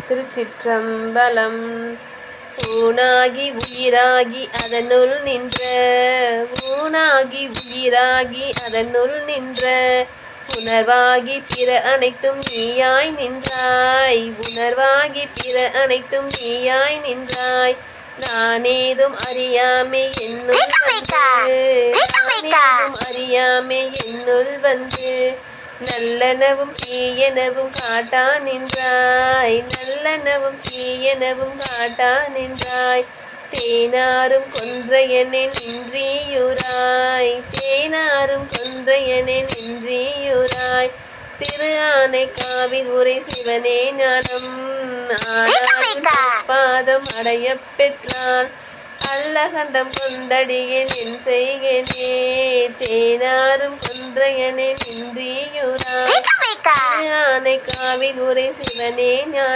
திருச்சிற்றம்பலம். ஊனாகி உயிராகி அதனுள் நின்ற ஊனாகி உயிராகி அதனுள் நின்ற உணர்வாகி பிற அனைத்தும் நீயாய் நின்றாய். உணர்வாகி பிற அனைத்தும் நீயாய் நின்றாய். நானேதும் அறியாமே என்னுள் வந்து நானேதும் அறியாமே என்னுள் வந்து நல்லனவும் தீயனவும் காட்டா நின்றாய். நல்லனவும் தீயனவும் காட்டா நின்றாய். தேனாரும் கொன்றையனே நின்றியுராய். தேனாரும் கொன்றையனே நின்றியுராய். திரு ஆனைக்காவில் உரை சிவனே ஞானம் ஆனாலும் பாதம் அடைய பெற்றான். அல்லகண்டம் கொண்டடியேன் என் செய்கனே. தேனாரும் கொன்றையனே நின்றியுராய். திரு ஆனைக்காவில் உரை சிவனே ஞானம்